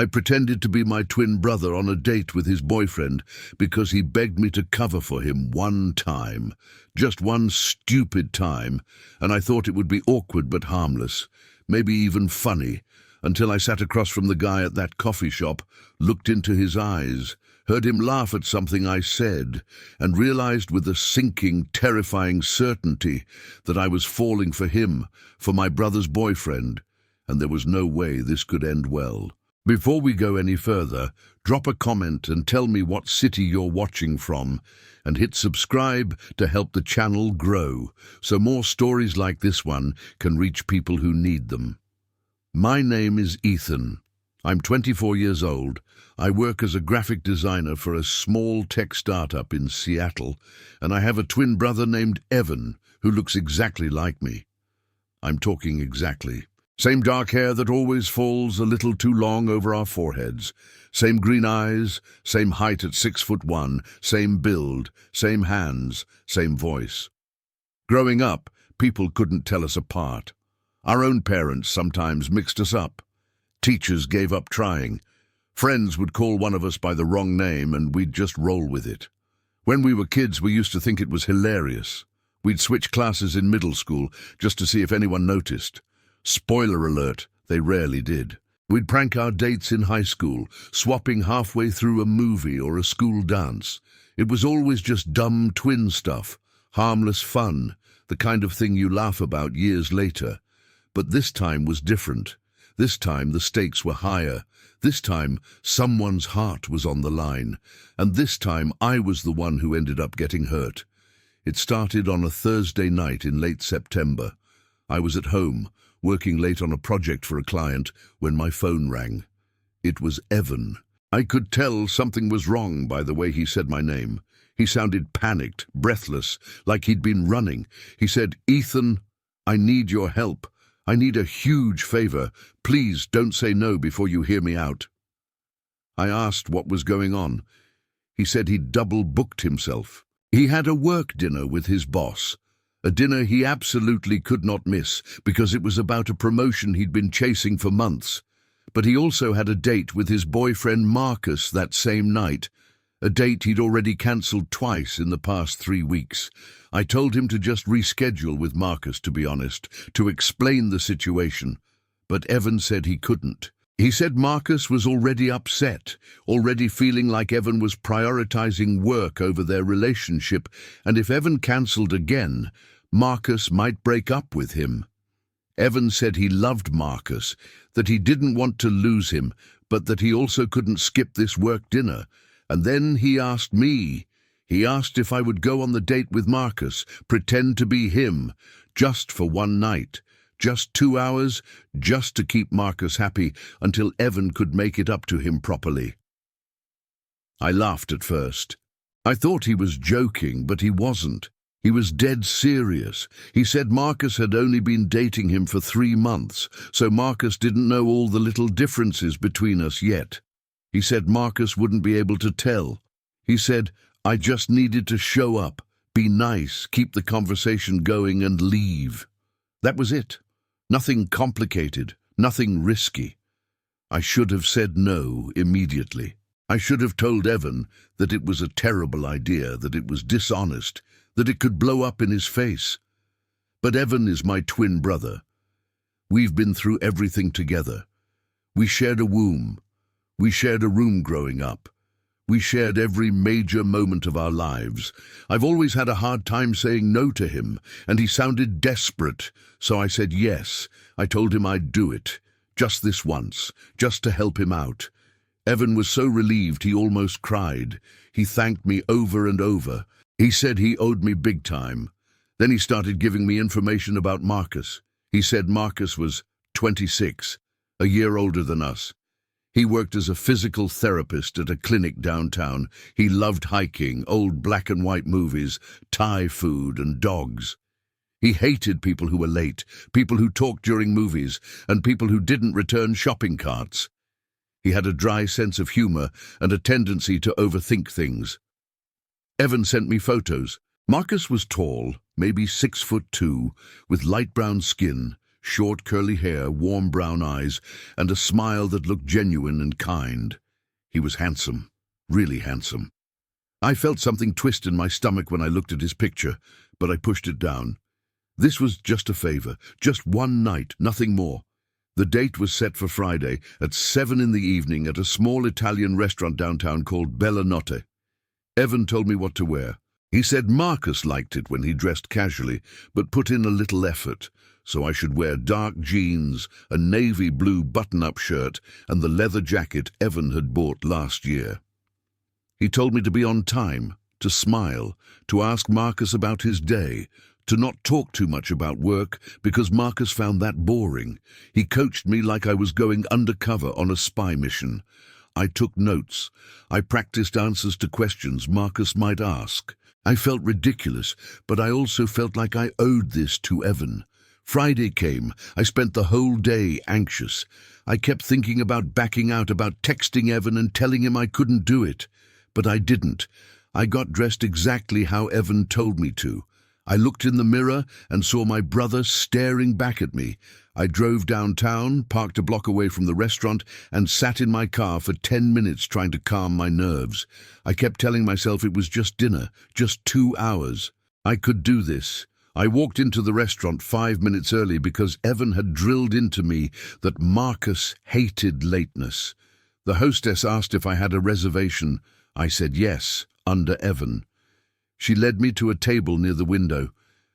I pretended to be my twin brother on a date with his boyfriend because he begged me to cover for him one time. Just one stupid time, and I thought it would be awkward but harmless, maybe even funny, until I sat across from the guy at that coffee shop, looked into his eyes, heard him laugh at something I said, and realized with a sinking, terrifying certainty that I was falling for him, for my brother's boyfriend, and there was no way this could end well. Before we go any further, drop a comment and tell me what city you're watching from, and hit subscribe to help the channel grow, so more stories like this one can reach people who need them. My name is Ethan. I'm 24 years old. I work as a graphic designer for a small tech startup in Seattle, and I have a twin brother named Evan, who looks exactly like me. I'm talking exactly. Same dark hair that always falls a little too long over our foreheads. Same green eyes, same height at 6'1", same build, same hands, same voice. Growing up, people couldn't tell us apart. Our own parents sometimes mixed us up. Teachers gave up trying. Friends would call one of us by the wrong name and we'd just roll with it. When we were kids, we used to think it was hilarious. We'd switch classes in middle school just to see if anyone noticed. Spoiler alert, they rarely did. We'd prank our dates in high school, swapping halfway through a movie or a school dance. It was always just dumb twin stuff, harmless fun, the kind of thing you laugh about years later. But this time was different. This time the stakes were higher. This time someone's heart was on the line. And this time I was the one who ended up getting hurt. It started on a Thursday night in late September. I was at home, working late on a project for a client, when my phone rang. It was Evan. I could tell something was wrong by the way he said my name. He sounded panicked, breathless, like he'd been running. He said, "Ethan, I need your help. I need a huge favor. Please don't say no before you hear me out." I asked what was going on. He said he'd double-booked himself. He had a work dinner with his boss. A dinner he absolutely could not miss because it was about a promotion he'd been chasing for months. But he also had a date with his boyfriend Marcus that same night, a date he'd already cancelled twice in the past 3 weeks. I told him to just reschedule with Marcus, to be honest, to explain the situation. But Evan said he couldn't. He said Marcus was already upset, already feeling like Evan was prioritizing work over their relationship, and if Evan cancelled again, Marcus might break up with him. Evan said he loved Marcus, that he didn't want to lose him, but that he also couldn't skip this work dinner. And then he asked me. He asked if I would go on the date with Marcus, pretend to be him, just for one night. Just 2 hours, just to keep Marcus happy until Evan could make it up to him properly. I laughed at first. I thought he was joking, but he wasn't. He was dead serious. He said Marcus had only been dating him for 3 months, so Marcus didn't know all the little differences between us yet. He said Marcus wouldn't be able to tell. He said, I just needed to show up, be nice, keep the conversation going and leave. That was it. Nothing complicated, nothing risky. I should have said no immediately. I should have told Evan that it was a terrible idea, that it was dishonest, that it could blow up in his face. But Evan is my twin brother. We've been through everything together. We shared a womb. We shared a room growing up. We shared every major moment of our lives. I've always had a hard time saying no to him, and he sounded desperate, so I said yes. I told him I'd do it, just this once, just to help him out. Evan was so relieved he almost cried. He thanked me over and over. He said he owed me big time. Then he started giving me information about Marcus. He said Marcus was 26, a year older than us. He worked as a physical therapist at a clinic downtown. He loved hiking, old black and white movies, Thai food and dogs. He hated people who were late, people who talked during movies, and people who didn't return shopping carts. He had a dry sense of humor and a tendency to overthink things. Evan sent me photos. Marcus was tall, maybe 6'2", with light brown skin, short curly hair, warm brown eyes, and a smile that looked genuine and kind. He was handsome, really handsome. I felt something twist in my stomach when I looked at his picture, but I pushed it down. This was just a favor, just one night, nothing more. The date was set for Friday at 7 in the evening at a small Italian restaurant downtown called Bella Notte. Evan told me what to wear. He said Marcus liked it when he dressed casually, but put in a little effort, so I should wear dark jeans, a navy blue button-up shirt, and the leather jacket Evan had bought last year. He told me to be on time, to smile, to ask Marcus about his day, to not talk too much about work because Marcus found that boring. He coached me like I was going undercover on a spy mission. I took notes. I practiced answers to questions Marcus might ask. I felt ridiculous, but I also felt like I owed this to Evan. Friday came. I spent the whole day anxious. I kept thinking about backing out, about texting Evan and telling him I couldn't do it. But I didn't. I got dressed exactly how Evan told me to. I looked in the mirror and saw my brother staring back at me. I drove downtown, parked a block away from the restaurant, and sat in my car for 10 minutes trying to calm my nerves. I kept telling myself it was just dinner, just 2 hours. I could do this. I walked into the restaurant 5 minutes early because Evan had drilled into me that Marcus hated lateness. The hostess asked if I had a reservation. I said yes, under Evan. She led me to a table near the window,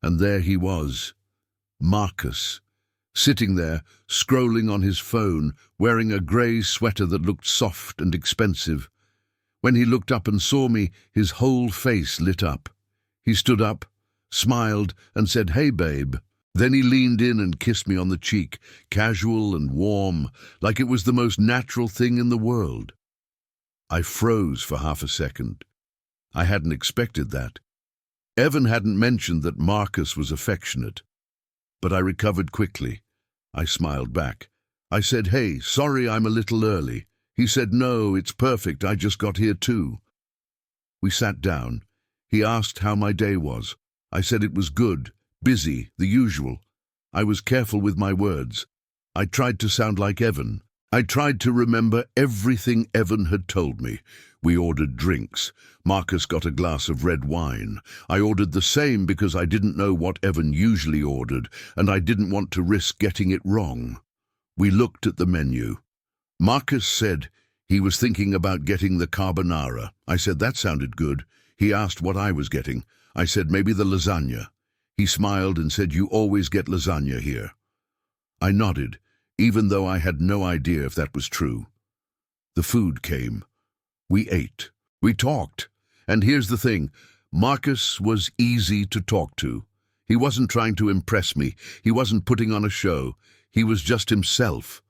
and there he was, Marcus, sitting there, scrolling on his phone, wearing a grey sweater that looked soft and expensive. When he looked up and saw me, his whole face lit up. He stood up, smiled, and said, "Hey, babe." Then he leaned in and kissed me on the cheek, casual and warm, like it was the most natural thing in the world. I froze for half a second. I hadn't expected that. Evan hadn't mentioned that Marcus was affectionate. But I recovered quickly. I smiled back. I said, "Hey, sorry I'm a little early." He said, "No, it's perfect, I just got here too." We sat down. He asked how my day was. I said it was good, busy, the usual. I was careful with my words. I tried to sound like Evan. I tried to remember everything Evan had told me. We ordered drinks. Marcus got a glass of red wine. I ordered the same because I didn't know what Evan usually ordered, and I didn't want to risk getting it wrong. We looked at the menu. Marcus said he was thinking about getting the carbonara. I said that sounded good. He asked what I was getting. I said maybe the lasagna. He smiled and said, "You always get lasagna here." I nodded, even though I had no idea if that was true. The food came. We ate. We talked. And here's the thing, Marcus was easy to talk to. He wasn't trying to impress me. He wasn't putting on a show. He was just himself.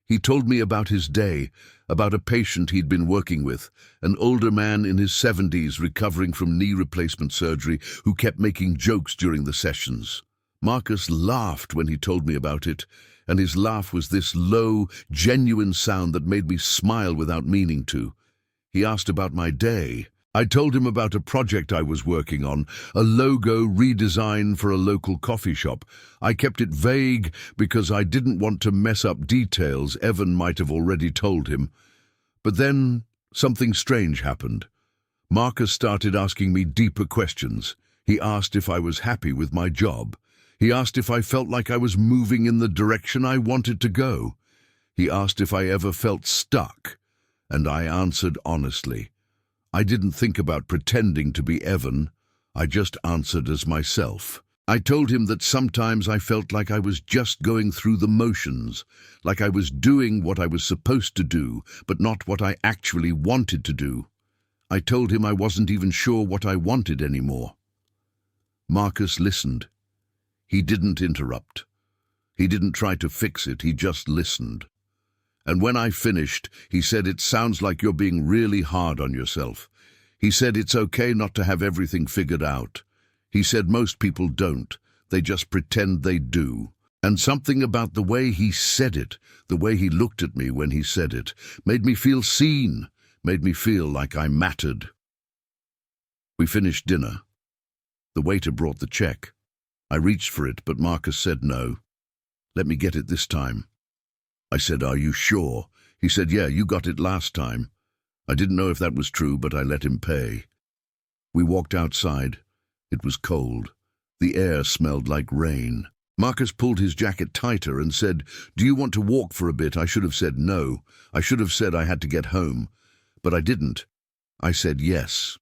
He told me about his day, about a patient he'd been working with, an older man in his 70s recovering from knee replacement surgery who kept making jokes during the sessions. Marcus laughed when he told me about it, and his laugh was this low, genuine sound that made me smile without meaning to. He asked about my day. I told him about a project I was working on, a logo redesign for a local coffee shop. I kept it vague because I didn't want to mess up details Evan might have already told him. But then something strange happened. Marcus started asking me deeper questions. He asked if I was happy with my job. He asked if I felt like I was moving in the direction I wanted to go. He asked if I ever felt stuck, and I answered honestly. I didn't think about pretending to be Evan. I just answered as myself. I told him that sometimes I felt like I was just going through the motions, like I was doing what I was supposed to do, but not what I actually wanted to do. I told him I wasn't even sure what I wanted anymore. Marcus listened. He didn't interrupt. He didn't try to fix it, he just listened. And when I finished, he said, "It sounds like you're being really hard on yourself." He said it's okay not to have everything figured out. He said most people don't, they just pretend they do. And something about the way he said it, the way he looked at me when he said it, made me feel seen, made me feel like I mattered. We finished dinner. The waiter brought the check. I reached for it, but Marcus said no. Let me get it this time. I said, "Are you sure?" He said, "Yeah, you got it last time." I didn't know if that was true, but I let him pay. We walked outside. It was cold. The air smelled like rain. Marcus pulled his jacket tighter and said, "Do you want to walk for a bit?" I should have said no. I should have said I had to get home. But I didn't. I said yes.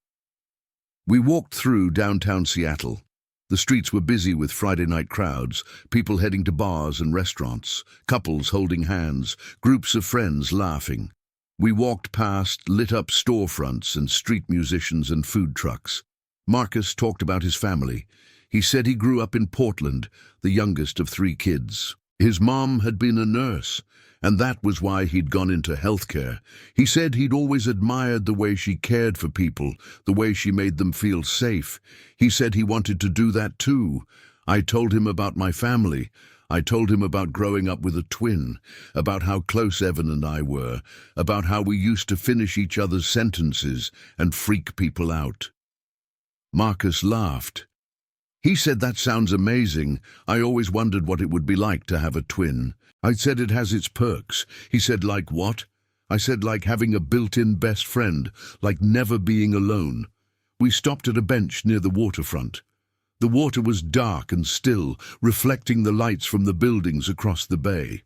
We walked through downtown Seattle. The streets were busy with Friday night crowds, people heading to bars and restaurants, couples holding hands, groups of friends laughing. We walked past lit-up storefronts and street musicians and food trucks. Marcus talked about his family. He said he grew up in Portland, the youngest of 3 kids. His mom had been a nurse, and that was why he'd gone into healthcare. He said he'd always admired the way she cared for people, the way she made them feel safe. He said he wanted to do that too. I told him about my family. I told him about growing up with a twin, about how close Evan and I were, about how we used to finish each other's sentences and freak people out. Marcus laughed. He said, "That sounds amazing. I always wondered what it would be like to have a twin." I said, "It has its perks." He said, "Like what?" I said, "Like having a built-in best friend, like never being alone." We stopped at a bench near the waterfront. The water was dark and still, reflecting the lights from the buildings across the bay.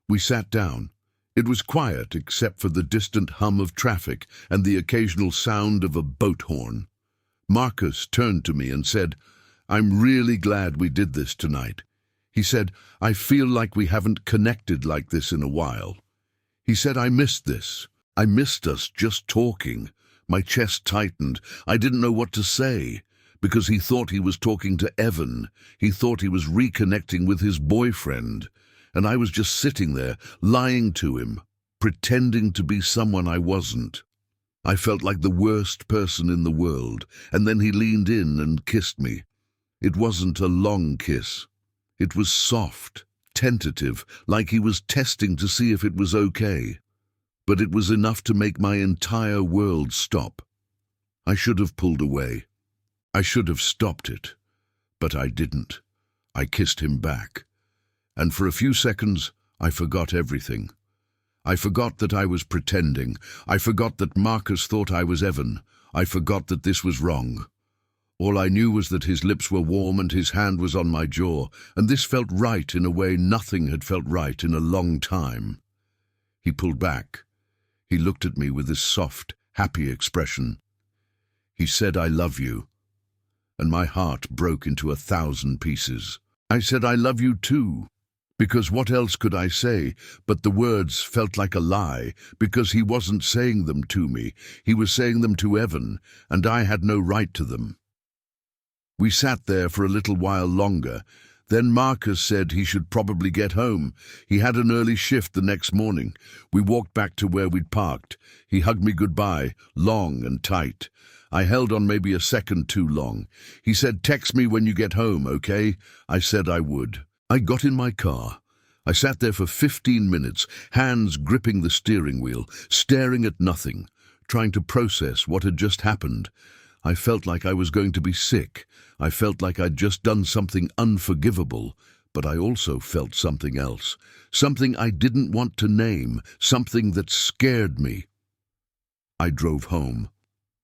We sat down. It was quiet except for the distant hum of traffic and the occasional sound of a boat horn. Marcus turned to me and said, "I'm really glad we did this tonight." He said, "I feel like we haven't connected like this in a while." He said, "I missed this. I missed us just talking." My chest tightened. I didn't know what to say, because he thought he was talking to Evan. He thought he was reconnecting with his boyfriend. And I was just sitting there, lying to him, pretending to be someone I wasn't. I felt like the worst person in the world, and then he leaned in and kissed me. It wasn't a long kiss. It was soft, tentative, like he was testing to see if it was okay. But it was enough to make my entire world stop. I should have pulled away. I should have stopped it. But I didn't. I kissed him back. And for a few seconds, I forgot everything. I forgot that I was pretending. I forgot that Marcus thought I was Evan. I forgot that this was wrong. All I knew was that his lips were warm and his hand was on my jaw, and this felt right in a way nothing had felt right in a long time. He pulled back. He looked at me with this soft, happy expression. He said, "I love you." And my heart broke into 1,000 pieces. I said, "I love you too." Because what else could I say? But the words felt like a lie, because he wasn't saying them to me. He was saying them to Evan, and I had no right to them. We sat there for a little while longer. Then Marcus said he should probably get home. He had an early shift the next morning. We walked back to where we'd parked. He hugged me goodbye, long and tight. I held on maybe a second too long. He said, "Text me when you get home, okay?" I said I would. I got in my car. I sat there for 15 minutes, hands gripping the steering wheel, staring at nothing, trying to process what had just happened. I felt like I was going to be sick. I felt like I'd just done something unforgivable, but I also felt something else, something I didn't want to name, something that scared me. I drove home.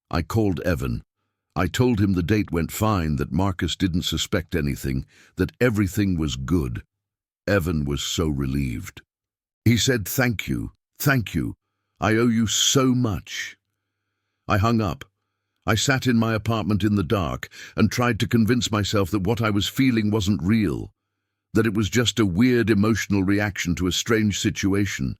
I called Evan. I told him the date went fine, that Marcus didn't suspect anything, that everything was good. Evan was so relieved. He said, thank you. I owe you so much." I hung up. I sat in my apartment in the dark and tried to convince myself that what I was feeling wasn't real, that it was just a weird emotional reaction to a strange situation,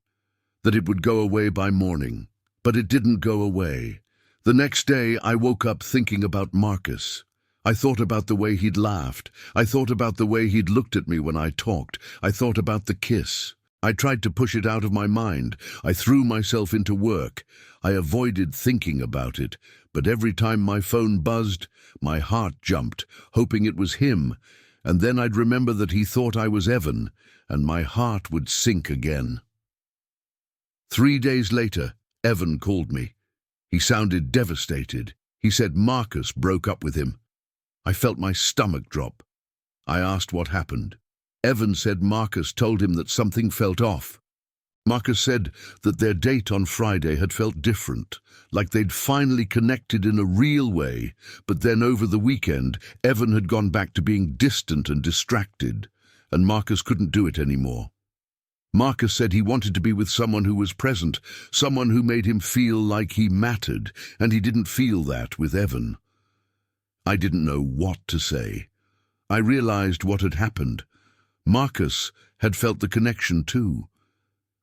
that it would go away by morning. But it didn't go away. The next day, I woke up thinking about Marcus. I thought about the way he'd laughed. I thought about the way he'd looked at me when I talked. I thought about the kiss. I tried to push it out of my mind. I threw myself into work. I avoided thinking about it, but every time my phone buzzed, my heart jumped, hoping it was him, and then I'd remember that he thought I was Evan, and my heart would sink again. 3 days later, Evan called me. He sounded devastated. He said Marcus broke up with him. I felt my stomach drop. I asked what happened. Evan said Marcus told him that something felt off. Marcus said that their date on Friday had felt different, like they'd finally connected in a real way, but then over the weekend, Evan had gone back to being distant and distracted, and Marcus couldn't do it anymore. Marcus said he wanted to be with someone who was present, someone who made him feel like he mattered, and he didn't feel that with Evan. I didn't know what to say. I realized what had happened. Marcus had felt the connection too,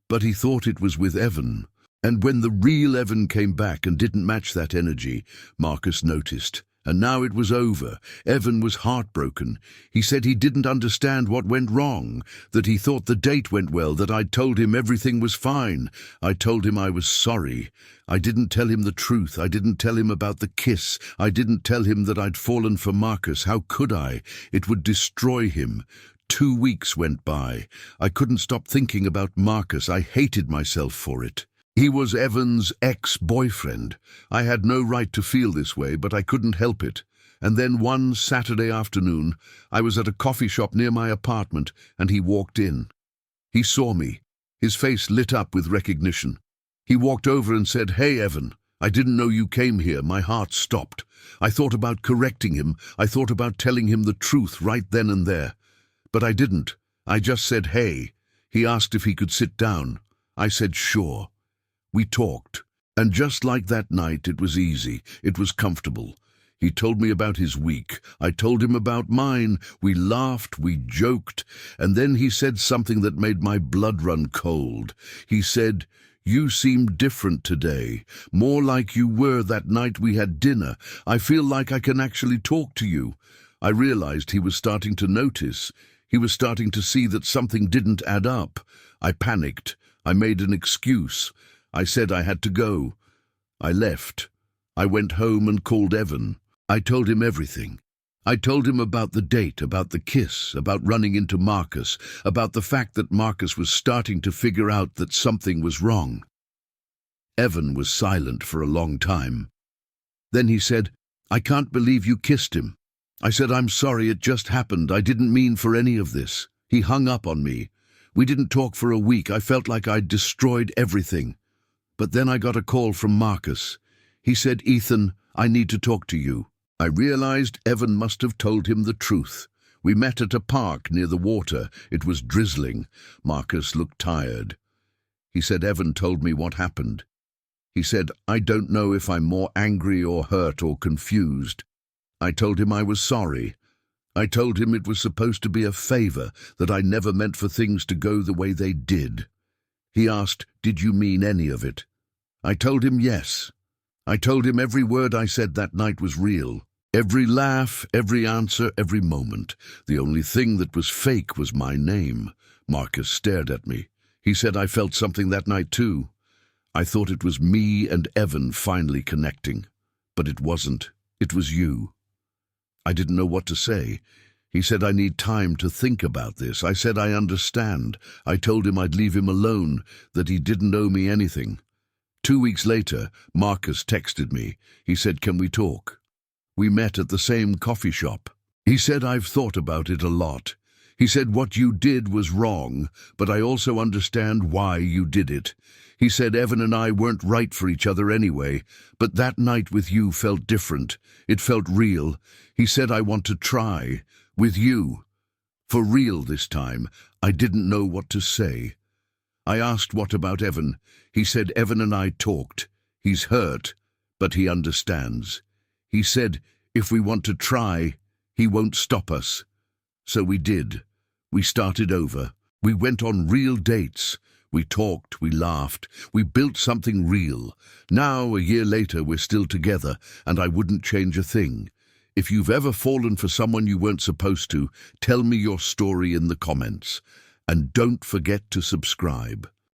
but he thought it was with Evan. And when the real Evan came back and didn't match that energy, Marcus noticed. And now it was over. Evan was heartbroken. He said he didn't understand what went wrong, that he thought the date went well, that I'd told him everything was fine. I told him I was sorry. I didn't tell him the truth. I didn't tell him about the kiss. I didn't tell him that I'd fallen for Marcus. How could I? It would destroy him. 2 weeks went by. I couldn't stop thinking about Marcus. I hated myself for it. He was Evan's ex-boyfriend. I had no right to feel this way, but I couldn't help it. And then one Saturday afternoon, I was at a coffee shop near my apartment, and he walked in. He saw me. His face lit up with recognition. He walked over and said, "Hey, Evan, I didn't know you came here." My heart stopped. I thought about correcting him. I thought about telling him the truth right then and there. But I didn't. I just said, "Hey." He asked if he could sit down. I said, "Sure." We talked, and just like that night, it was easy, it was comfortable. He told me about his week. I told him about mine. We laughed, we joked, and then he said something that made my blood run cold. He said, "You seem different today, more like you were that night we had dinner. I feel like I can actually talk to you." I realized he was starting to notice. He was starting to see that something didn't add up. I panicked. I made an excuse. I said I had to go. I left. I went home and called Evan. I told him everything. I told him about the date, about the kiss, about running into Marcus, about the fact that Marcus was starting to figure out that something was wrong. Evan was silent for a long time. Then he said, "I can't believe you kissed him." I said, "I'm sorry, it just happened. I didn't mean for any of this." He hung up on me. We didn't talk for a week. I felt like I'd destroyed everything. But then I got a call from Marcus. He said, "Ethan, I need to talk to you." I realized Evan must have told him the truth. We met at a park near the water. It was drizzling. Marcus looked tired. He said, "Evan told me what happened." He said, "I don't know if I'm more angry or hurt or confused." I told him I was sorry. I told him it was supposed to be a favor, that I never meant for things to go the way they did. He asked, "Did you mean any of it?" I told him yes. I told him every word I said that night was real. Every laugh, every answer, every moment. The only thing that was fake was my name. Marcus stared at me. He said I felt something that night too. I thought it was me and Evan finally connecting. But it wasn't. It was you. I didn't know what to say. He said I need time to think about this. I said I understand. I told him I'd leave him alone, that he didn't owe me anything. 2 weeks later, Marcus texted me. He said, "Can we talk?" We met at the same coffee shop. He said, "I've thought about it a lot." He said, "What you did was wrong, but I also understand why you did it." He said, "Evan and I weren't right for each other anyway, but that night with you felt different. It felt real." He said, "I want to try. With you. For real this time." I didn't know what to say. I asked what about Evan. He said Evan and I talked. He's hurt, but he understands. He said if we want to try, he won't stop us. So we did. We started over. We went on real dates. We talked, we laughed, we built something real. Now, a year later, we're still together, and I wouldn't change a thing. If you've ever fallen for someone you weren't supposed to, tell me your story in the comments. And don't forget to subscribe.